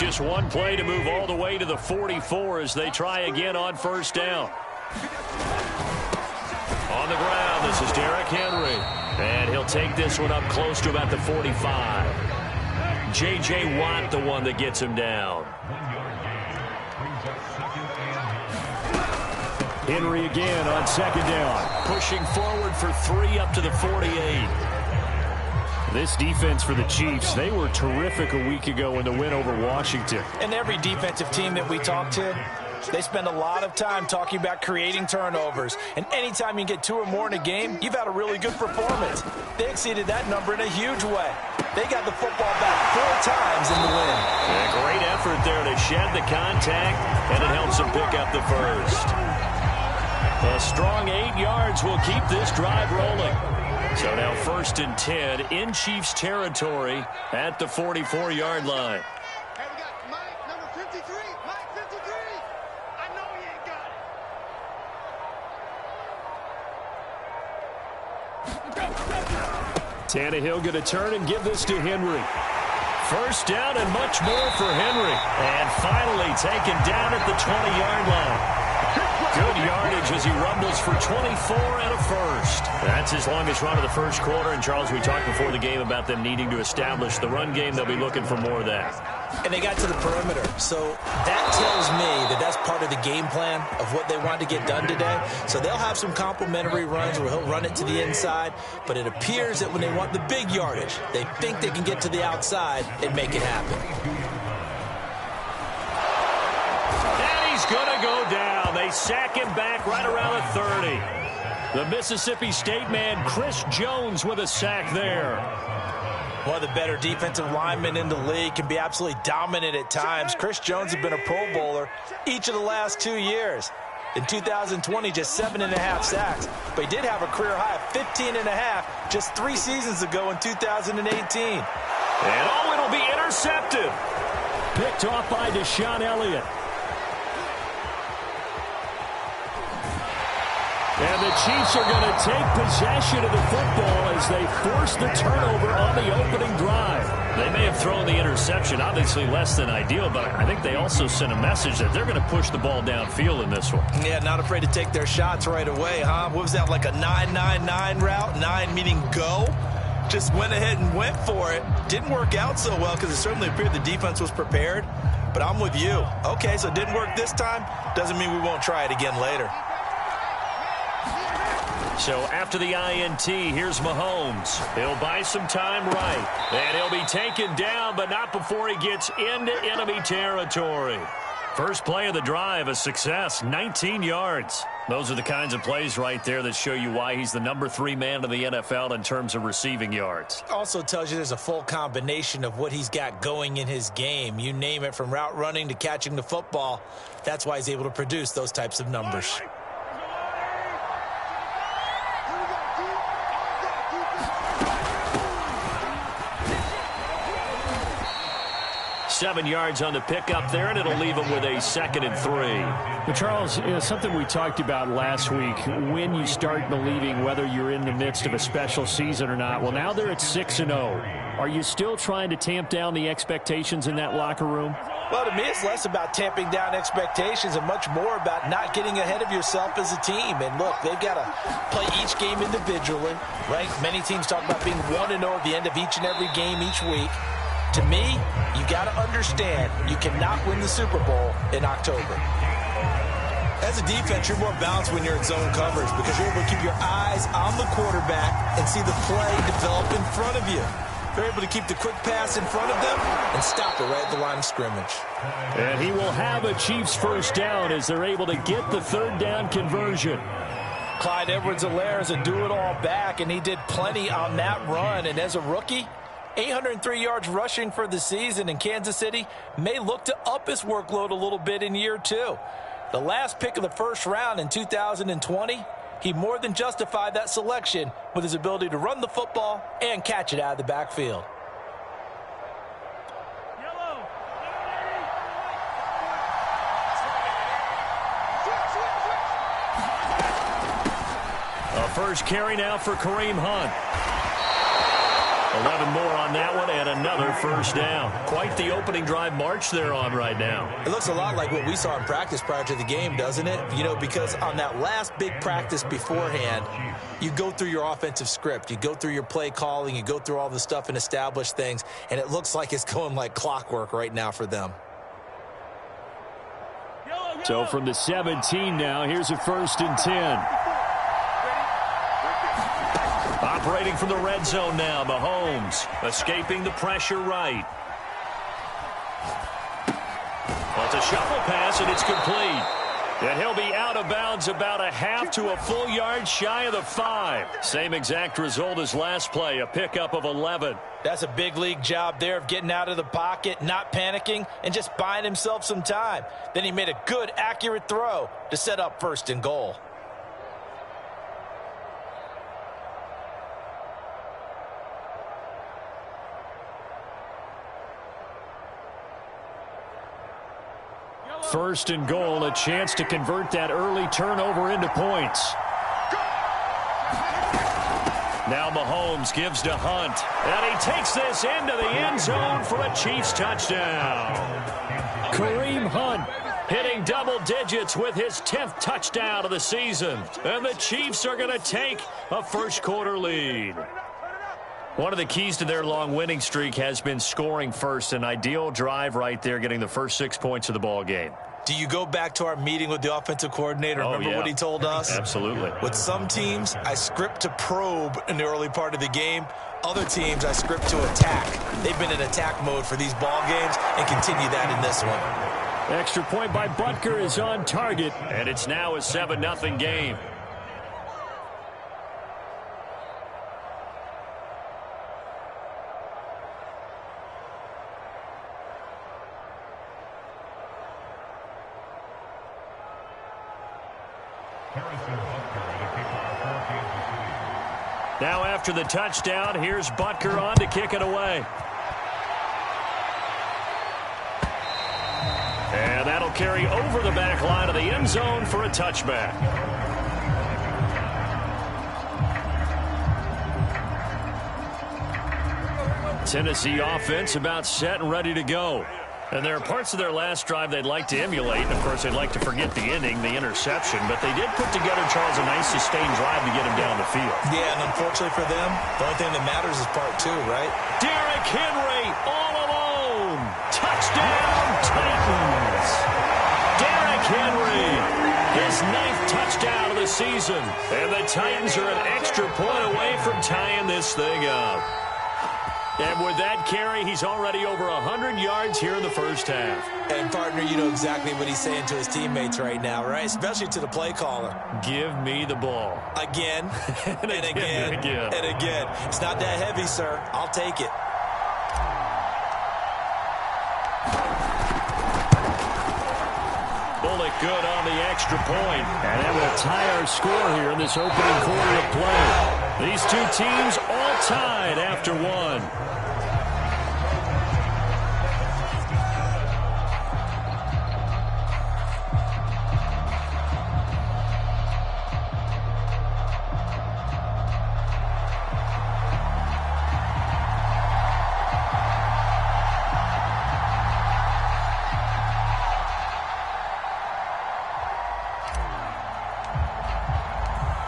just one play to move all the way to the 44 as they try again on first down. On the ground, this is Derrick Henry. And he'll take this one up close to about the 45. J.J. Watt, the one that gets him down. Henry again on second down. Pushing forward for 3 up to the 48. This defense for the Chiefs, they were terrific a week ago in the win over Washington. And every defensive team that we talk to, they spend a lot of time talking about creating turnovers. And anytime you get 2 or more in a game, you've had a really good performance. They exceeded that number in a huge way. They got the football back 4 times in the win. A great effort there to shed the contact, and it helps them pick up the first. A strong 8 yards will keep this drive rolling. So now 1st and 10 in Chiefs territory at the 44-yard line. Hey, we got Mike, number 53. Mike, 53. I know he ain't got it. Tannehill going to turn and give this to Henry. First down and much more for Henry. And finally taken down at the 20-yard line. Good yardage as he rumbles for 24 and a first. That's his longest run of the first quarter. And, Charles, we talked before the game about them needing to establish the run game. They'll be looking for more of that. And they got to the perimeter. So that tells me that that's part of the game plan of what they want to get done today. So they'll have some complementary runs where he'll run it to the inside. But it appears that when they want the big yardage, they think they can get to the outside and make it happen. And he's going to go down. They sack him back right around the 30. The Mississippi State man, Chris Jones, with a sack there. One of the better defensive linemen in the league, can be absolutely dominant at times. Chris Jones has been a Pro Bowler each of the last 2 years. In 2020, just 7.5 sacks. But he did have a career high of 15.5 just 3 seasons ago in 2018. And oh, it'll be intercepted. Picked off by Deshaun Elliott. And the Chiefs are going to take possession of the football as they force the turnover on the opening drive. They may have thrown the interception, obviously less than ideal, but I think they also sent a message that they're going to push the ball downfield in this one. Yeah, not afraid to take their shots right away, huh? What was that, like a 9-9-9 route? 9 meaning go? Just went ahead and went for it. Didn't work out so well because it certainly appeared the defense was prepared. But I'm with you. Okay, so it didn't work this time. Doesn't mean we won't try it again later. So after the INT, here's Mahomes. He'll buy some time right. And he'll be taken down, but not before he gets into enemy territory. First play of the drive, a success, 19 yards. Those are the kinds of plays right there that show you why he's the number 3 man in the NFL in terms of receiving yards. Also tells you there's a full combination of what he's got going in his game. You name it, from route running to catching the football. That's why he's able to produce those types of numbers. Seven yards on the pickup there, and it'll leave him with a 2nd and 3. But Charles, something we talked about last week, when you start believing whether you're in the midst of a special season or not. Well, now they're at 6-0. Are you still trying to tamp down the expectations in that locker room? Well, to me, it's less about tamping down expectations and much more about not getting ahead of yourself as a team. And look, they've got to play each game individually, right? Many teams talk about being 1-0 at the end of each and every game each week. To me, you got to understand you cannot win the Super Bowl in October. As a defense, you're more balanced when you're in zone coverage because you're able to keep your eyes on the quarterback and see the play develop in front of you. They're able to keep the quick pass in front of them and stop it right at the line of scrimmage. And he will have a Chiefs first down as they're able to get the 3rd down conversion. Clyde Edwards-Helaire is a do-it-all back, and he did plenty on that run. And as a rookie, 803 yards rushing for the season, and Kansas City may look to up his workload a little bit in year 2. The last pick of the first round in 2020, he more than justified that selection with his ability to run the football and catch it out of the backfield. A first carry now for Kareem Hunt. 11 more on that one and another first down. Quite the opening drive march they're on right now. It looks a lot like what we saw in practice prior to the game, doesn't it? You know, because on that last big practice beforehand, you go through your offensive script. You go through your play calling. You go through all the stuff and establish things. And it looks like it's going like clockwork right now for them. So from the 17 now, here's a 1st and 10. Operating from the red zone now, Mahomes escaping the pressure right. Well, it's a shuffle pass, and it's complete. And he'll be out of bounds about a half to a full yard shy of the 5. Same exact result as last play, a pickup of 11. That's a big league job there of getting out of the pocket, not panicking, and just buying himself some time. Then he made a good, accurate throw to set up 1st and goal. First and goal, a chance to convert that early turnover into points. Now Mahomes gives to Hunt, and he takes this into the end zone for a Chiefs touchdown. Kareem Hunt hitting double digits with his 10th touchdown of the season. And the Chiefs are going to take a first-quarter lead. One of the keys to their long winning streak has been scoring first. An ideal drive right there, getting the first 6 points of the ball game. Do you go back to our meeting with the offensive coordinator? Remember what he told us? Absolutely. With some teams, I script to probe in the early part of the game. Other teams, I script to attack. They've been in attack mode for these ball games and continue that in this one. Extra point by Butker is on target. And it's now a 7-0 game. Now after the touchdown, here's Butker on to kick it away. And that'll carry over the back line of the end zone for a touchback. Tennessee offense about set and ready to go. And there are parts of their last drive they'd like to emulate. And, of course, they'd like to forget the ending, the interception. But they did put together, Charles, a nice sustained drive to get him down the field. Yeah, and unfortunately for them, the only thing that matters is part 2, right? Derrick Henry all alone. Touchdown, Titans. Derrick Henry, his 9th touchdown of the season. And the Titans are an extra point away from tying this thing up. And with that carry, he's already over 100 yards here in the first half. And, partner, you know exactly what he's saying to his teammates right now, right? Especially to the play caller. Give me the ball. Again, and again, again. and again. It's not that heavy, sir. I'll take it. Bullock good on the extra point. And that will tie our score here in this opening quarter of play. These two teams all tied after one.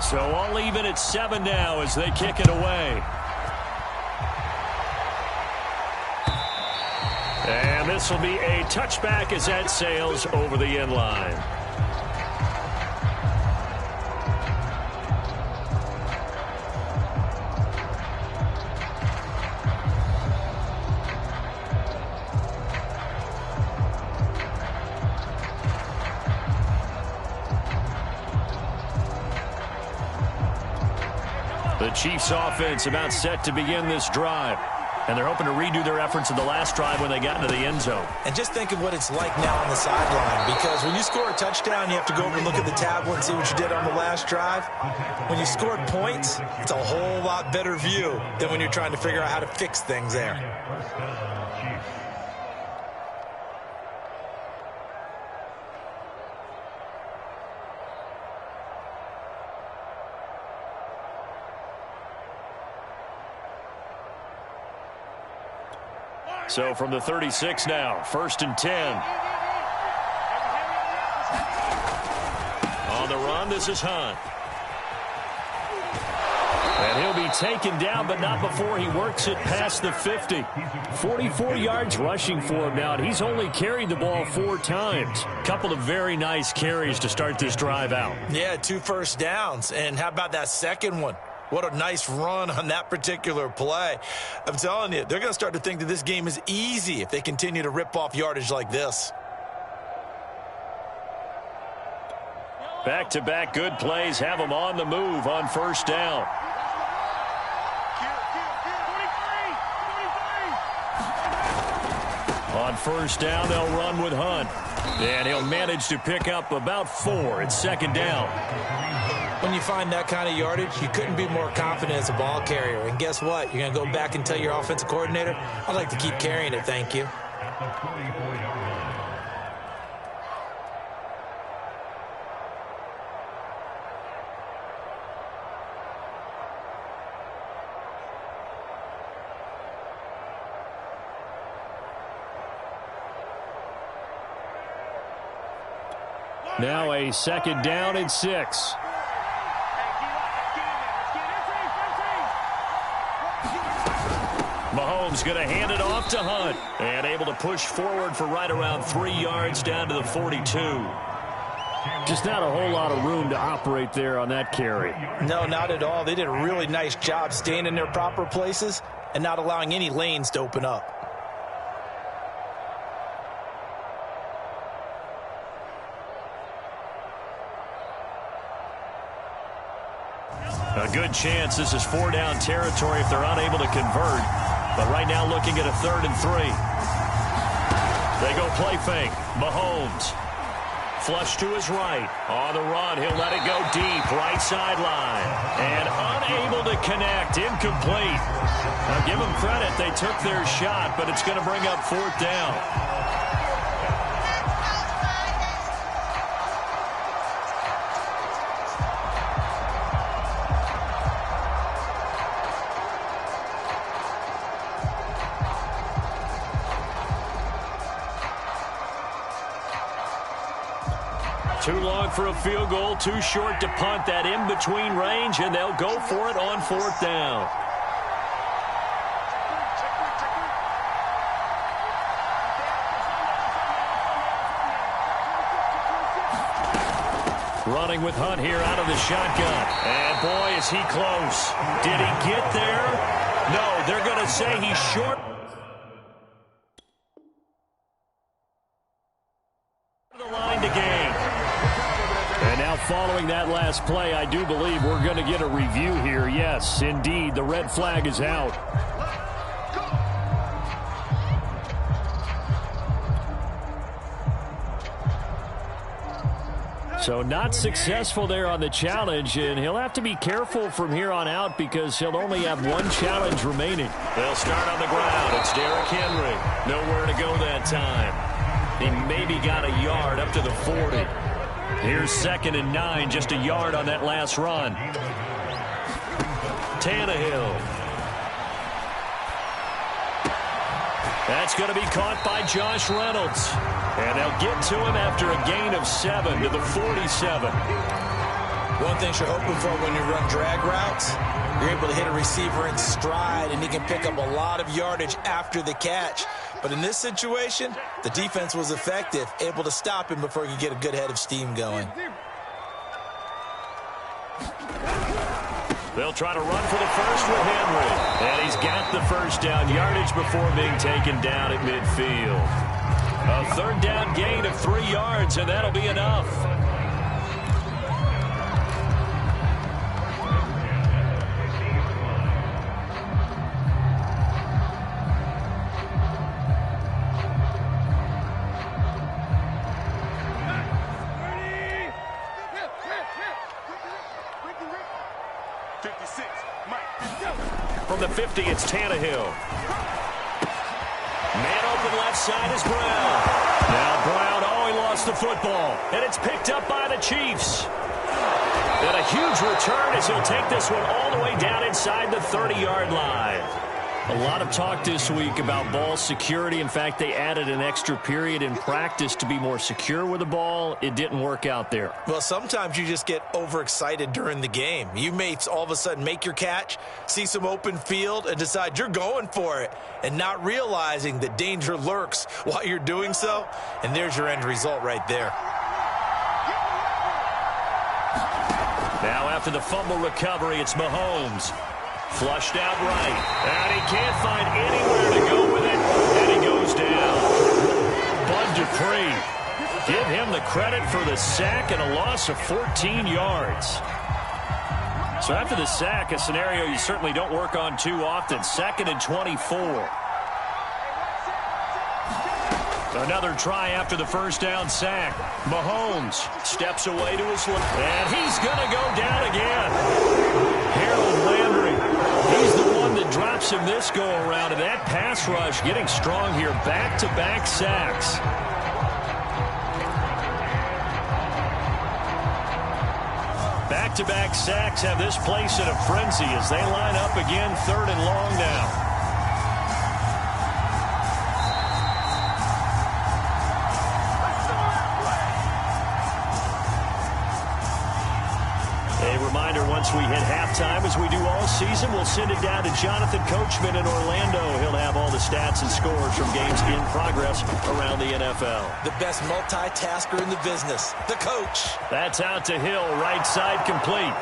So all even at 7 now as they kick it away. And this will be a touchback as that sails over the end line. The Chiefs offense about set to begin this drive. And they're hoping to redo their efforts in the last drive when they got into the end zone. And just think of what it's like now on the sideline. Because when you score a touchdown, you have to go over and look at the tablet and see what you did on the last drive. When you scored points, it's a whole lot better view than when you're trying to figure out how to fix things there. So from the 36 now, 1st and 10. On the run, this is Hunt. And he'll be taken down, but not before he works it past the 50. 44 yards rushing for him now, and he's only carried the ball 4 times. Couple of very nice carries to start this drive out. Yeah, 2 first downs. And how about that second one? What a nice run on that particular play. I'm telling you, they're going to start to think that this game is easy if they continue to rip off yardage like this. Back-to-back good plays have them on the move on 1st down. On 1st down, they'll run with Hunt. And he'll manage to pick up about 4 at 2nd down. When you find that kind of yardage, you couldn't be more confident as a ball carrier. And guess what? You're going to go back and tell your offensive coordinator, I'd like to keep carrying it, thank you. Now a 2nd down and 6. Mahomes going to hand it off to Hunt. And able to push forward for right around 3 yards down to the 42. Just not a whole lot of room to operate there on that carry. No, not at all. They did a really nice job staying in their proper places and not allowing any lanes to open up. A good chance this is 4-down territory if they're unable to convert. But right now looking at a 3rd and 3. They go play fake. Mahomes. Flush to his right. On the run, he'll let it go deep. Right sideline. And unable to connect. Incomplete. Now give them credit. They took their shot, but it's going to bring up 4th down. Too long for a field goal, too short to punt. That in-between range, and they'll go for it on 4th down. Running with Hunt here out of the shotgun. And boy, is he close. Did he get there? No, they're going to say he's short. The line to gain. And now following that last play, I do believe we're going to get a review here. Yes, indeed, the red flag is out. So not successful there on the challenge, and he'll have to be careful from here on out because he'll only have 1 challenge remaining. They'll start on the ground. It's Derrick Henry. Nowhere to go that time. He maybe got a yard up to the 40. Here's 2nd and 9, just a yard on that last run. Tannehill. That's going to be caught by Josh Reynolds. And they'll get to him after a gain of 7 to the 47. One thing you're hoping for when you run drag routes, you're able to hit a receiver in stride, and he can pick up a lot of yardage after the catch. But in this situation, the defense was effective, able to stop him before he could get a good head of steam going. They'll try to run for the first with Henry. And he's got the 1st down yardage before being taken down at midfield. A 3rd down gain of 3 yards, and that'll be enough. From the 50, it's Tannehill. Man open left side is Brown. Now Brown, he lost the football. And it's picked up by the Chiefs. And a huge return as he'll take this one all the way down inside the 30-yard line. A lot of talk this week about ball security. In fact, they added an extra period in practice to be more secure with the ball. It didn't work out there. Well, sometimes you just get overexcited during the game. You may all of a sudden make your catch, see some open field, and decide you're going for it, and not realizing that danger lurks while you're doing so. And there's your end result right there. Now after the fumble recovery, it's Mahomes. Flushed out right. And he can't find anywhere to go with it. And he goes down. Bud Dupree. Give him the credit for the sack and a loss of 14 yards. So after the sack, a scenario you certainly don't work on too often. 2nd and 24. Another try after the first down sack. Mahomes steps away to his left. And he's going to go down again. Harold Landry. He's the one that drops him this go-around. And that pass rush getting strong here. Back-to-back sacks. Back-to-back sacks have this place in a frenzy as they line up again 3rd and long now. Once we hit halftime, as we do all season, we'll send it down to Jonathan Coachman in Orlando. He'll have all the stats and scores from games in progress around the NFL. The best multitasker in the business, the coach. That's out to Hill, right side complete.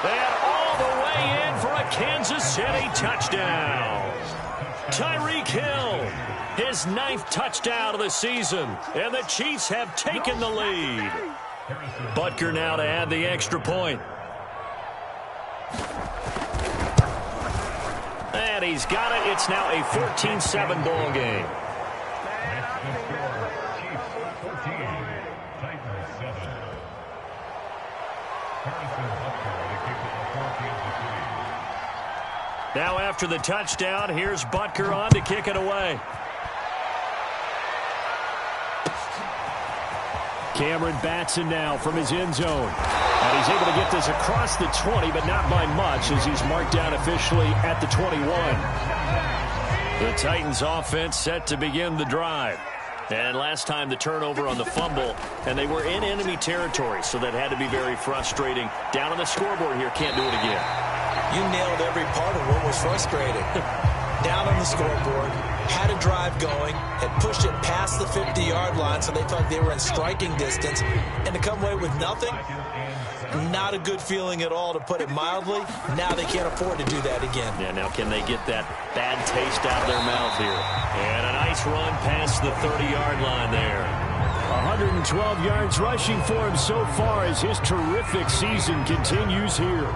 And all the way in for a Kansas City touchdown. Tyreek Hill, his 9th touchdown of the season, and the Chiefs have taken the lead. Butker now to add the extra point. And he's got it. It's now a 14-7 ball game. Now after the touchdown, here's Butker on to kick it away. Cameron Batson now from his end zone. And he's able to get this across the 20, but not by much as he's marked down officially at the 21. The Titans offense set to begin the drive. And last time the turnover on the fumble, and they were in enemy territory, so that had to be very frustrating. Down on the scoreboard here, can't do it again. You nailed every part of what was frustrating. Down on the scoreboard, had a drive going, had pushed it past the 50-yard line, so they thought they were in striking distance, and to come away with nothing, not a good feeling at all, to put it mildly. Now they can't afford to do that again. Yeah, now can they get that bad taste out of their mouth here? And a nice run past the 30-yard line there. 112 yards rushing for him so far as his terrific season continues here.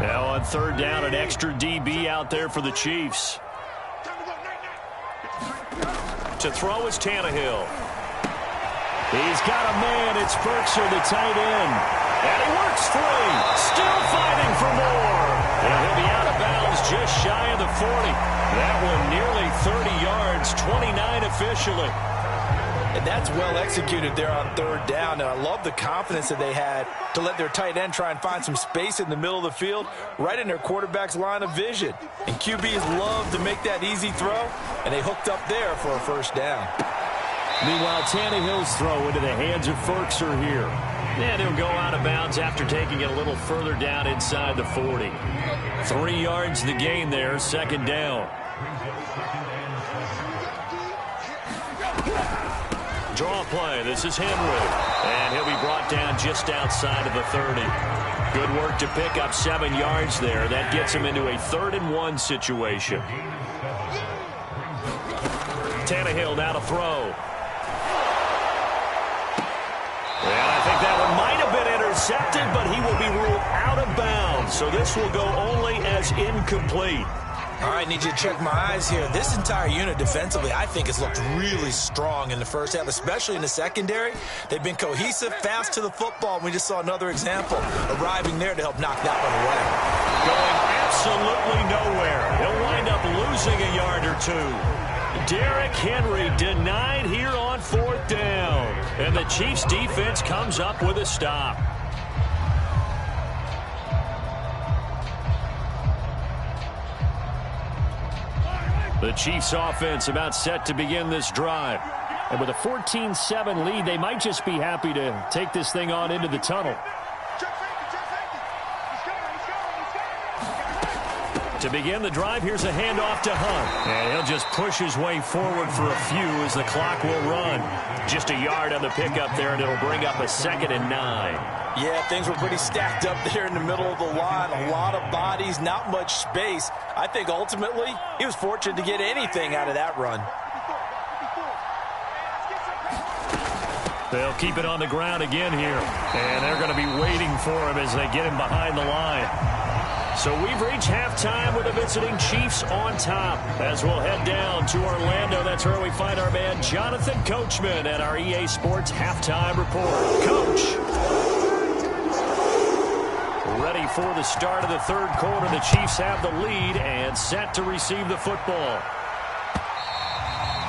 Now on 3rd down, an extra DB out there for the Chiefs. To throw is Tannehill. He's got a man. It's Burkser, the tight end. And he works free. Still fighting for more. And he'll be out of bounds just shy of the 40. That one nearly 30 yards, 29 officially. And that's well executed there on 3rd down. And I love the confidence that they had to let their tight end try and find some space in the middle of the field, right in their quarterback's line of vision. And QBs love to make that easy throw, and they hooked up there for a 1st down. Meanwhile, Tannehill's throw into the hands of Ferkser here. And he'll go out of bounds after taking it a little further down inside the 40. 3 yards the gain there, 2nd down. Draw play. This is Henry. And he'll be brought down just outside of the 30. Good work to pick up 7 yards there. That gets him into a 3rd and 1 situation. Tannehill now to throw. And I think that one might have been intercepted, but he will be ruled out of bounds. So this will go only as incomplete. All right, need you to check my eyes here. This entire unit defensively, I think, has looked really strong in the first half, especially in the secondary. They've been cohesive, fast to the football. We just saw another example arriving there to help knock that one away. Going absolutely nowhere. He'll wind up losing a yard or 2. Derrick Henry denied here on 4th down. And the Chiefs defense comes up with a stop. The Chiefs offense about set to begin this drive. And with a 14-7 lead, they might just be happy to take this thing on into the tunnel. To begin the drive, here's a handoff to Hunt. And he'll just push his way forward for a few as the clock will run. Just a yard on the pickup there, and it'll bring up a 2nd and 9. Yeah, things were pretty stacked up there in the middle of the line. A lot of bodies, not much space. I think ultimately he was fortunate to get anything out of that run. They'll keep it on the ground again here. And they're going to be waiting for him as they get him behind the line. So we've reached halftime with the visiting Chiefs on top. As we'll head down to Orlando, that's where we find our man Jonathan Coachman at our EA Sports Halftime Report. Coach. Ready for the start of the third quarter. The Chiefs have the lead and set to receive the football.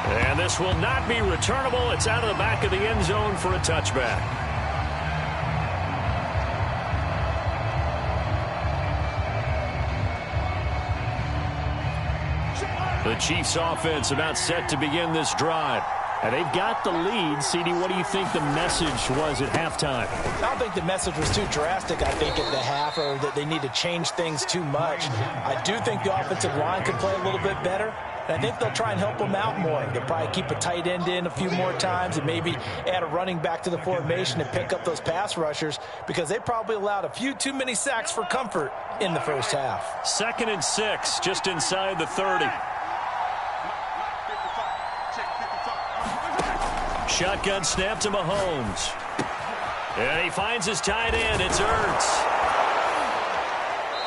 And this will not be returnable. It's out of the back of the end zone for a touchback. The Chiefs offense about set to begin this drive. And they've got the lead. CD, what do you think the message was at halftime? I don't think the message was too drastic, I think, at the half, or that they need to change things too much. I do think the offensive line could play a little bit better. And I think they'll try and help them out more. They'll probably keep a tight end in a few more times and maybe add a running back to the formation and pick up those pass rushers, because they probably allowed a few too many sacks for comfort in the first half. 2nd and 6, just inside the 30. Shotgun snap to Mahomes. And he finds his tight end. It's Ertz.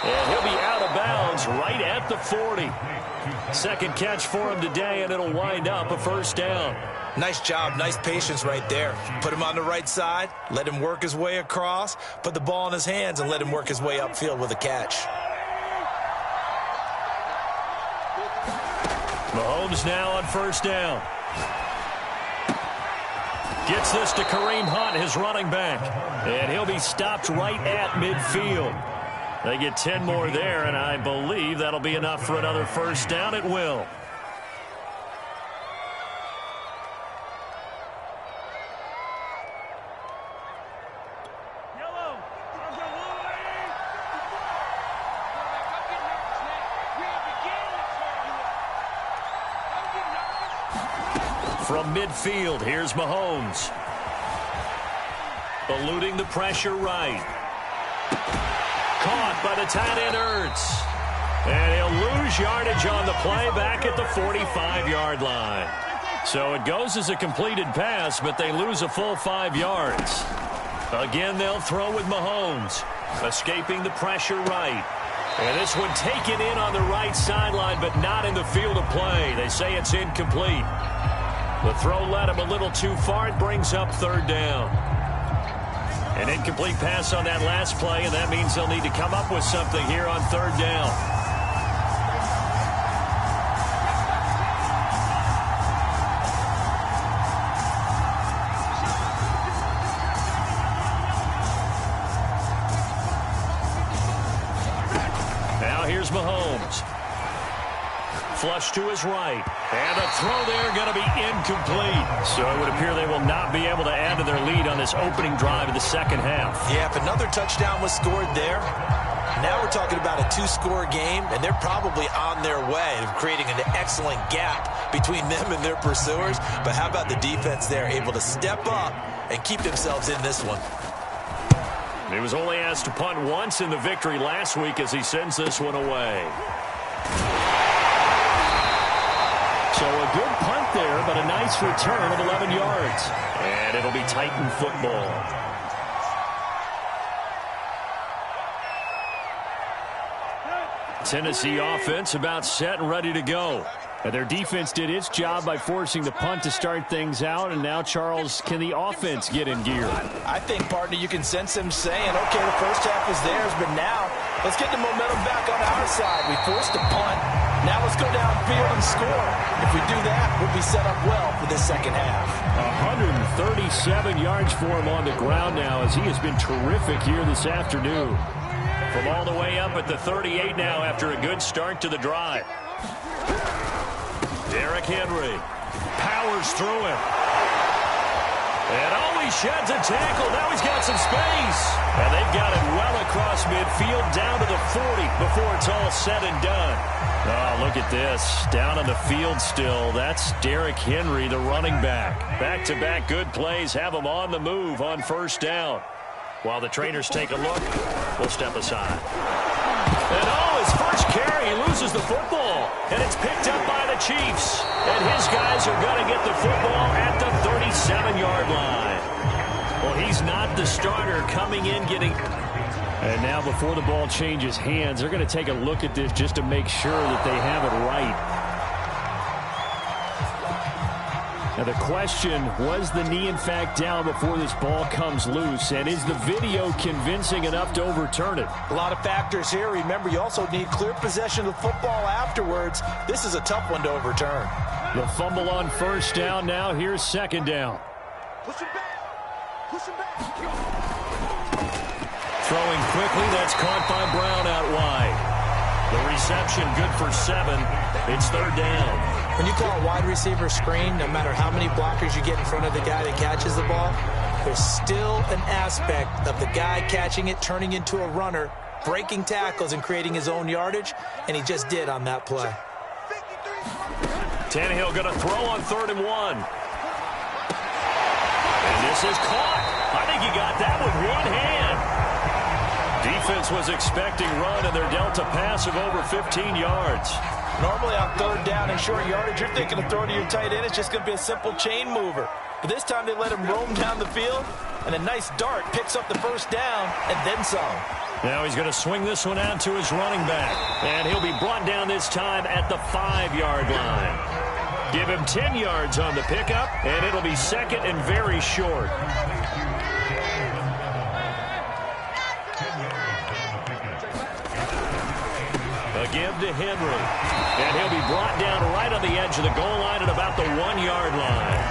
And he'll be out of bounds right at the 40. Second catch for him today, and it'll wind up a first down. Nice job, nice patience right there. Put him on the right side, let him work his way across, put the ball in his hands, and let him work his way upfield with a catch. Mahomes now on first down. Gets this to Kareem Hunt, his running back. And he'll be stopped right at midfield. They get 10 more there, and I believe that'll be enough for another first down. It will. From midfield, here's Mahomes. Eluding the pressure right. Caught by the tight end Ertz. And he'll lose yardage on the play back at the 45-yard line. So it goes as a completed pass, but they lose a full 5 yards. Again, they'll throw with Mahomes. Escaping the pressure right. And this one taken in on the right sideline, but not in the field of play. They say it's incomplete. The throw led him a little too far. It brings up third down. An incomplete pass on that last play, and that means they'll need to come up with something here on third down. Now here's Mahomes. Flush to his right. And the throw there going to be incomplete. So it would appear they will not be able to add to their lead on this opening drive of the second half. Yeah, if another touchdown was scored there, now we're talking about a 2-score game, and they're probably on their way of creating an excellent gap between them and their pursuers. But how about the defense there, able to step up and keep themselves in this one? He was only asked to punt once in the victory last week as he sends this one away. So a good punt there, but a nice return of 11 yards. And it'll be Titan football. Tennessee offense about set and ready to go. And their defense did its job by forcing the punt to start things out. And now, Charles, can the offense get in gear? I think, partner, you can sense them saying, okay, the first half was theirs, but now let's get the momentum back on our side. We forced a punt. Now let's go downfield and score. If we do that, we'll be set up well for this second half. 137 yards for him on the ground now, as he has been terrific here this afternoon. From all the way up at the 38 now after a good start to the drive. Derrick Henry powers through him. And he sheds a tackle. Now he's got some space. And they've got it well across midfield down to the 40 before it's all said and done. Oh, look at this. Down on the field still. That's Derrick Henry, the running back. Back-to-back good plays have him on the move on first down. While the trainers take a look, we'll step aside. And his first carry, he loses the football. And it's picked up by the Chiefs. And his guys are going to get the football at the 37-yard line. Well, he's not the starter coming in getting... And now before the ball changes hands, they're going to take a look at this just to make sure that they have it right. Now the question, was the knee in fact down before this ball comes loose? And is the video convincing enough to overturn it? A lot of factors here. Remember, you also need clear possession of the football afterwards. This is a tough one to overturn. The fumble on first down. Now here's second down. Push him back. Push him back. Throwing quickly, that's caught by Brown out wide. The reception good for 7. It's third down. When you call a wide receiver screen, no matter how many blockers you get in front of the guy that catches the ball, there's still an aspect of the guy catching it, turning into a runner, breaking tackles and creating his own yardage, and he just did on that play. Tannehill going to throw on 3rd and 1. And this is caught. I think he got that with one hand. Defense was expecting run, and they're dealt a pass of over 15 yards. Normally on 3rd down and short yardage, you're thinking of throwing to your tight end. It's just going to be a simple chain mover. But this time they let him roam down the field, and a nice dart picks up the first down and then some. Now he's going to swing this one out to his running back. And he'll be brought down this time at the 5-yard line. Give him 10 yards on the pickup, and it'll be second and very short. A give to Henry. And he'll be brought down right on the edge of the goal line at about the 1-yard line.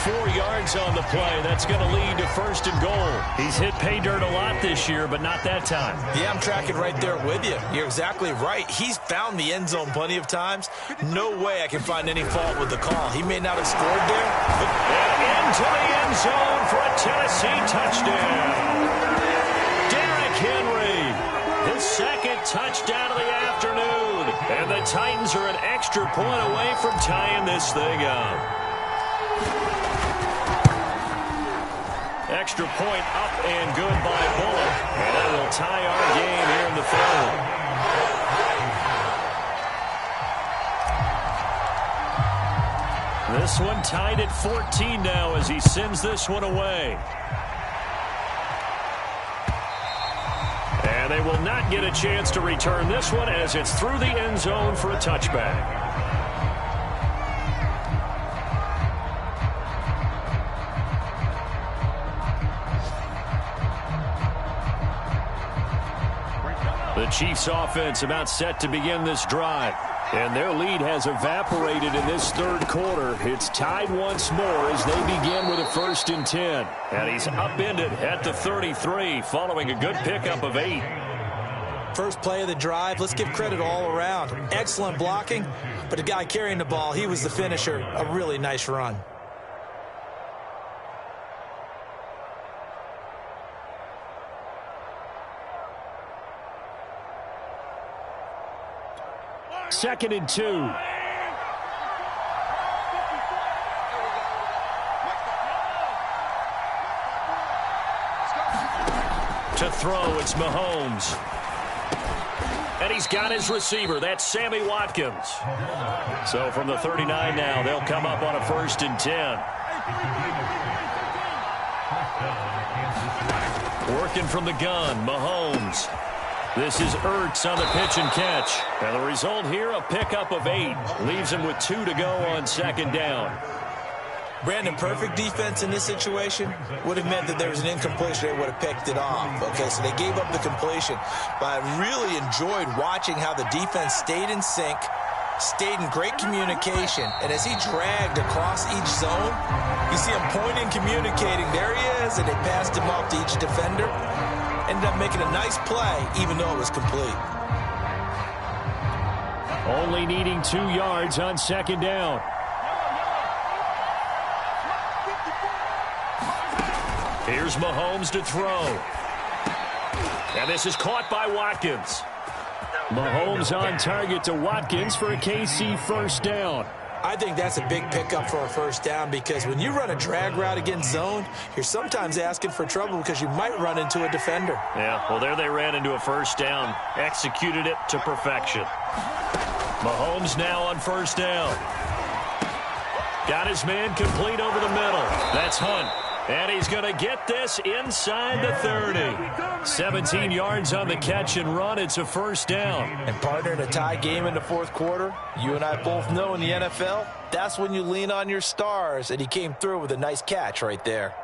4 yards on the play. That's going to lead to 1st and goal. He's hit pay dirt a lot this year, but not that time. Yeah, I'm tracking right there with you. You're exactly right. He's found the end zone plenty of times. No way I can find any fault with the call. He may not have scored there. And into the end zone for a Tennessee touchdown. Derrick Henry, his second touchdown of the afternoon. And the Titans are an extra point away from tying this thing up. Extra point up and good by Bullock. And that will tie our game here in the 3rd. This one tied at 14 now as he sends this one away. And they will not get a chance to return this one as it's through the end zone for a touchback. The Chiefs offense about set to begin this drive. And their lead has evaporated in this 3rd quarter. It's tied once more as they begin with a 1st and 10. And he's upended at the 33 following a good pickup of 8. First play of the drive, let's give credit all around. Excellent blocking, but the guy carrying the ball, he was the finisher. A really nice run. Second and 2. To throw, it's Mahomes. And he's got his receiver. That's Sammy Watkins. So from the 39 now, they'll come up on a 1st and 10. Working from the gun, Mahomes. This is Ertz on the pitch and catch. And the result here, a pickup of 8. Leaves him with 2 to go on 2nd down. Brandon, perfect defense in this situation would have meant that there was an incompletion. They would have picked it off. Okay, so they gave up the completion. But I really enjoyed watching how the defense stayed in sync, stayed in great communication. And as he dragged across each zone, you see him pointing, communicating. There he is, and they passed him off to each defender. Ended up making a nice play, even though it was complete. Only needing 2 yards on second down. Here's Mahomes to throw. And this is caught by Watkins. Mahomes on target to Watkins for a KC first down. I think that's a big pickup for a first down because when you run a drag route against zone, you're sometimes asking for trouble because you might run into a defender. Yeah, well, there they ran into a first down. Executed it to perfection. Mahomes now on first down. Got his man complete over the middle. That's Hunt. And he's going to get this inside the 30. 17 yards on the catch and run. It's a first down. And partner, in a tie game in the fourth quarter, you and I both know in the NFL, that's when you lean on your stars. And he came through with a nice catch right there.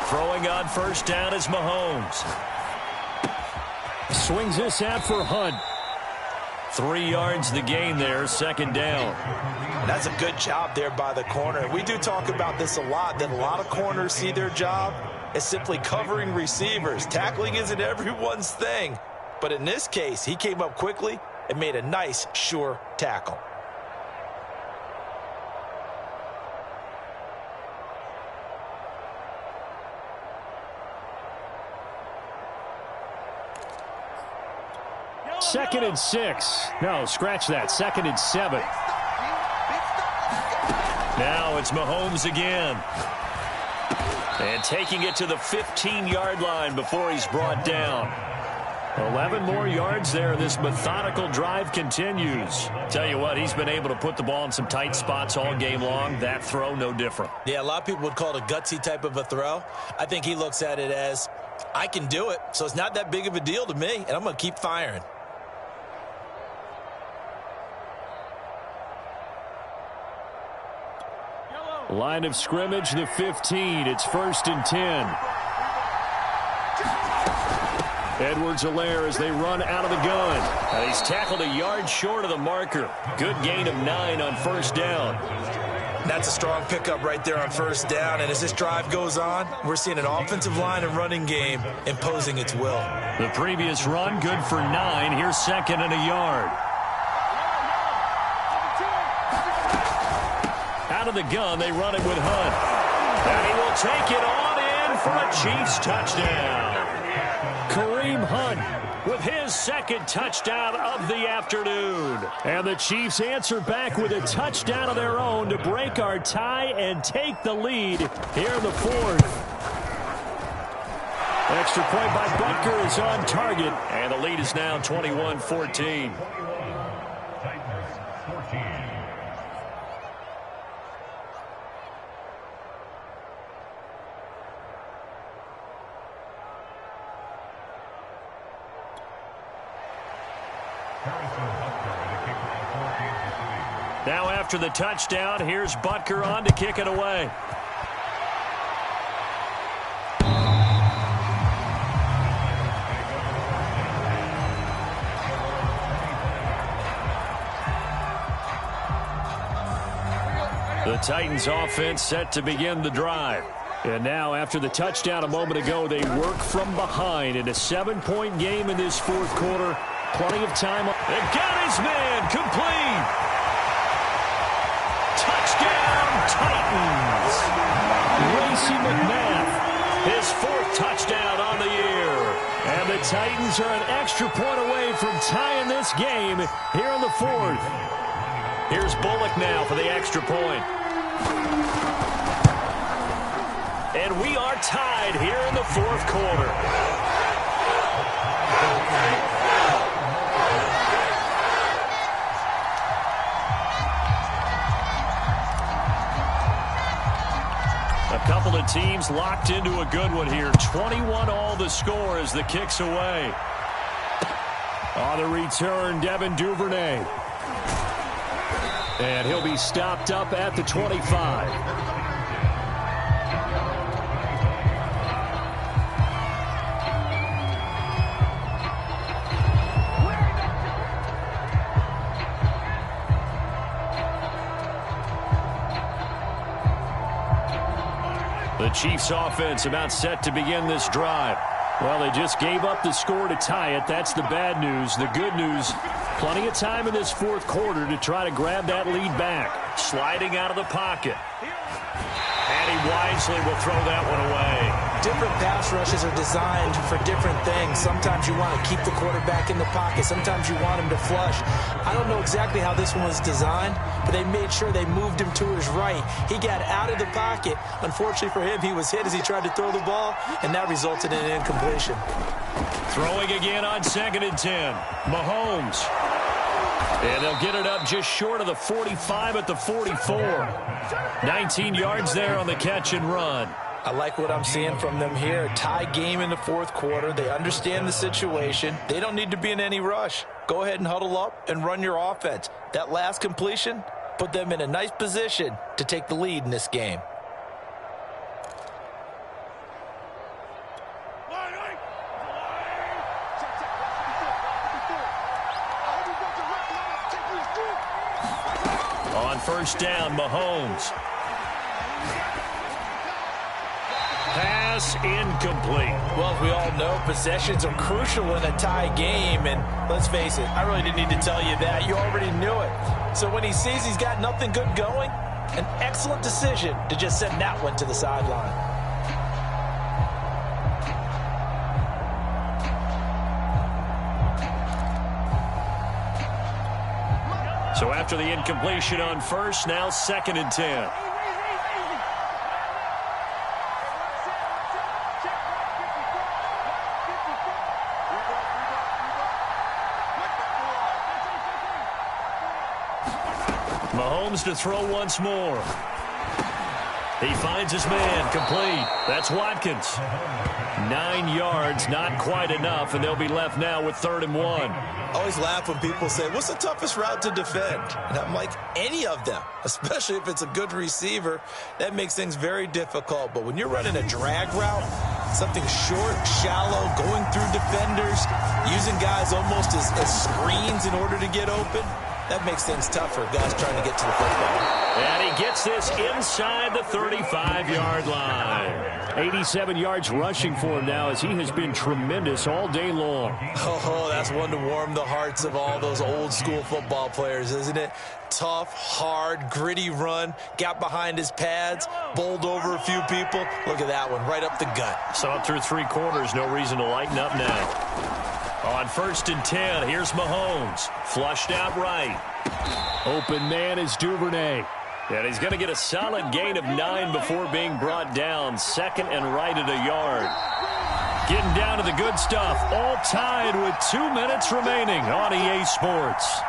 Throwing on first down is Mahomes. Swings this out for Hunt. 3 yards the gain there, second down. That's a good job there by the corner. We do talk about this a lot, that a lot of corners see their job as simply covering receivers. Tackling isn't everyone's thing. But in this case, he came up quickly and made a nice, sure tackle. Second and 6. No, scratch that. Second and 7. Now it's Mahomes again. And taking it to the 15-yard line before he's brought down. 11 more yards there. This methodical drive continues. Tell you what, he's been able to put the ball in some tight spots all game long. That throw, no different. Yeah, a lot of people would call it a gutsy type of a throw. I think he looks at it as, I can do it, so it's not that big of a deal to me, and I'm going to keep firing. Line of scrimmage, the 15. It's first and 10. Edwards-Helaire as they run out of the gun. He's tackled a yard short of the marker. Good gain of 9 on first down. That's a strong pickup right there on first down. And as this drive goes on, we're seeing an offensive line and running game imposing its will. The previous run, good for 9. Here's second and a yard. Out of the gun, they run it with Hunt. And he will take it on in for a Chiefs touchdown. Kareem Hunt with his second touchdown of the afternoon. And the Chiefs answer back with a touchdown of their own to break our tie and take the lead here in the fourth. Extra point by Butker is on target. And the lead is now 21-14. Now after the touchdown, here's Butker on to kick it away. The Titans offense set to begin the drive. And now after the touchdown a moment ago, they work from behind in a 7-point game in this fourth quarter. Plenty of time. They've got his man complete. Touchdown, Titans. Racey McMath, his fourth touchdown on the year. And the Titans are an extra point away from tying this game here in the fourth. Here's Bullock now for the extra point. And we are tied here in the fourth quarter. A couple of teams locked into a good one here. 21 all the score as the kick's away. On the return, Devin Duvernay. And he'll be stopped up at the 25. The Chiefs offense about set to begin this drive. Well, they just gave up the score to tie it. That's the bad news. The good news, plenty of time in this fourth quarter to try to grab that lead back. Sliding out of the pocket. And he wisely will throw that one away. Different pass rushes are designed for different things. Sometimes you want to keep the quarterback in the pocket. Sometimes you want him to flush. I don't know exactly how this one was designed, but they made sure they moved him to his right. He got out of the pocket. Unfortunately for him, he was hit as he tried to throw the ball, and that resulted in an incompletion. Throwing again on 2nd and 10. Mahomes. And they'll get it up just short of the 45 at the 44. 19 yards there on the catch and run. I like what I'm seeing from them here. A tie game in the fourth quarter. They understand the situation. They don't need to be in any rush. Go ahead and huddle up and run your offense. That last completion put them in a nice position to take the lead in this game. On first down, Mahomes. Pass incomplete. Well, as we all know, possessions are crucial in a tie game, and let's face it, I really didn't need to tell you that. You already knew it. So when he sees he's got nothing good going, an excellent decision to just send that one to the sideline. So after the incompletion on first, now 2nd and 10. Mahomes to throw once more. He finds his man, complete. That's Watkins. 9 yards, not quite enough, and they'll be left now with 3rd and 1. I always laugh when people say, what's the toughest route to defend? And I'm like, any of them, especially if it's a good receiver. That makes things very difficult. But when you're running a drag route, something short, shallow, going through defenders, using guys almost as screens in order to get open, that makes things tough for guys trying to get to the football. And he gets this inside the 35-yard line. 87 yards rushing for him now as he has been tremendous all day long. Oh, that's one to warm the hearts of all those old-school football players, isn't it? Tough, hard, gritty run, got behind his pads, bowled over a few people. Look at that one, right up the gut. So up through 3 quarters, no reason to lighten up now. On 1st and 10, here's Mahomes. Flushed out right. Open man is Duvernay. And he's going to get a solid gain of 9 before being brought down. 2nd and right at a yard. Getting down to the good stuff. All tied with 2 minutes remaining on EA Sports.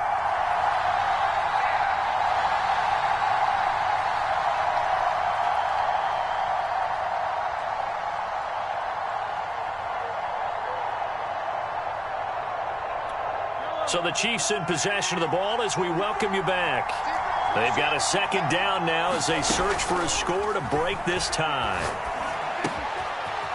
So the Chiefs in possession of the ball as we welcome you back. They've got a 2nd down now as they search for a score to break this tie.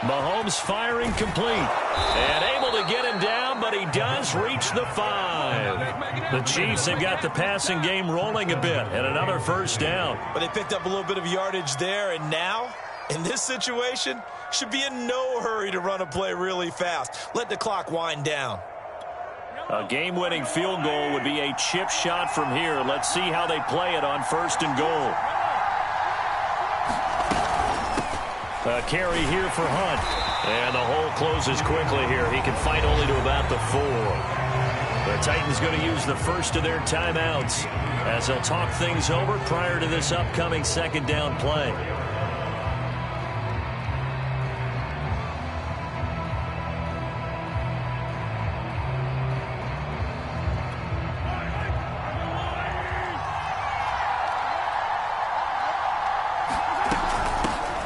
Mahomes firing complete. And able to get him down, but he does reach the 5. The Chiefs have got the passing game rolling a bit and another 1st down. But they picked up a little bit of yardage there, and now, in this situation, should be in no hurry to run a play really fast. Let the clock wind down. A game-winning field goal would be a chip shot from here. Let's see how they play it on 1st and goal. A carry here for Hunt. And the hole closes quickly here. He can fight only to about the 4. The Titans going to use the first of their timeouts as they'll talk things over prior to this upcoming 2nd down play.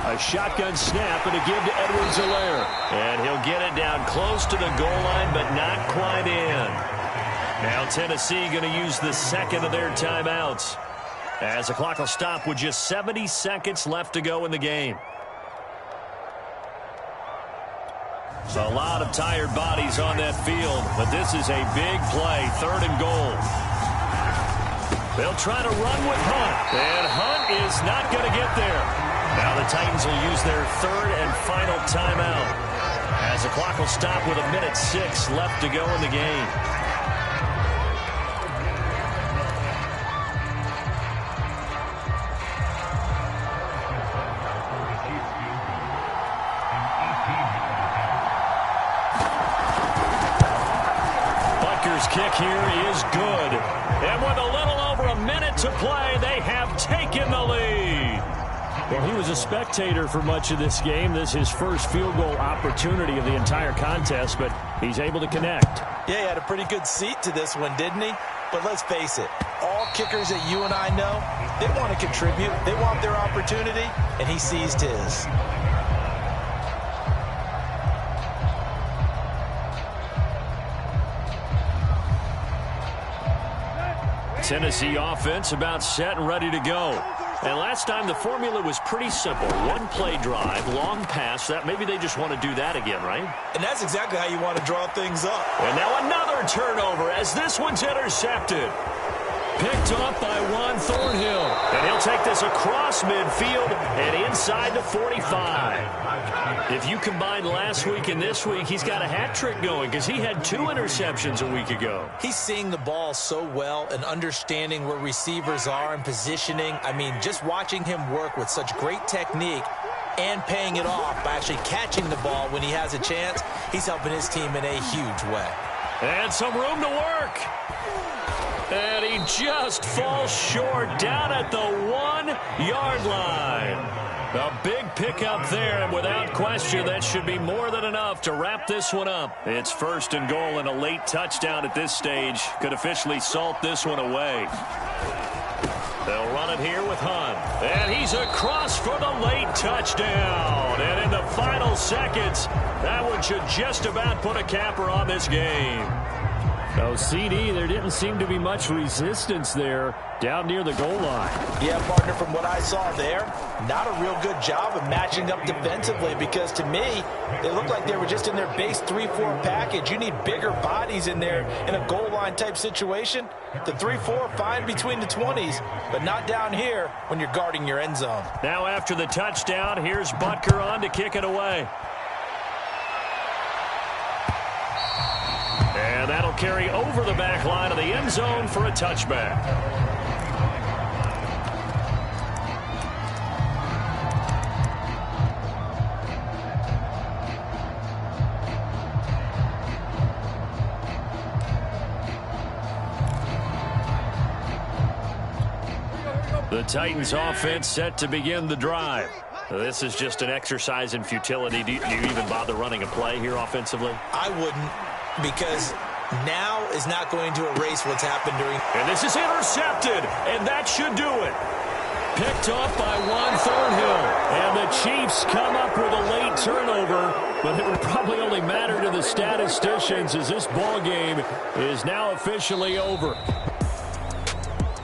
A shotgun snap and a give to Edwards-Helaire. And he'll get it down close to the goal line, but not quite in. Now Tennessee going to use the 2nd of their timeouts as the clock will stop with just 70 seconds left to go in the game. So a lot of tired bodies on that field, but this is a big play, 3rd and goal. They'll try to run with Hunt, and Hunt is not going to get there. Now the Titans will use their third and final timeout, as the clock will stop with 1:06 left to go in the game. Butker's kick here is good. And with a little over a minute to play, they have taken the lead. Well, he was a spectator for much of this game. This is his first field goal opportunity of the entire contest, but he's able to connect. Yeah, he had a pretty good seat to this one, didn't he? But let's face it, all kickers that you and I know, they want to contribute. They want their opportunity, and he seized his. Tennessee offense about set and ready to go. And last time the formula was pretty simple. One play drive, long pass. That maybe they just want to do that again, right? And that's exactly how you want to draw things up. And now another turnover as this one's intercepted. Picked off by Juan Thornhill. And he'll take this across midfield and inside the 45. If you combine last week and this week, he's got a hat trick going because he had 2 interceptions a week ago. He's seeing the ball so well and understanding where receivers are and positioning. I mean, just watching him work with such great technique and paying it off by actually catching the ball when he has a chance, he's helping his team in a huge way. And some room to work. And he just falls short down at the 1-yard line. A big pickup there, and without question, that should be more than enough to wrap this one up. It's 1st and goal, and a late touchdown at this stage could officially salt this one away. They'll run it here with Hunt. And he's across for the late touchdown. And in the final seconds, that one should just about put a capper on this game. So, CD, there didn't seem to be much resistance there down near the goal line. Yeah, partner, from what I saw there, not a real good job of matching up defensively because to me, they looked like they were just in their base 3-4 package. You need bigger bodies in there in a goal line type situation. The 3-4, fine between the 20s, but not down here when you're guarding your end zone. Now after the touchdown, here's Butker on to kick it away. And that'll carry over the back line of the end zone for a touchback. The Titans offense set to begin the drive. This is just an exercise in futility. Do you even bother running a play here offensively? I wouldn't, because now is not going to erase what's happened during. And this is intercepted, and that should do it. Picked off by Juan Thornhill. And the Chiefs come up with a late turnover, but it would probably only matter to the statisticians as this ball game is now officially over.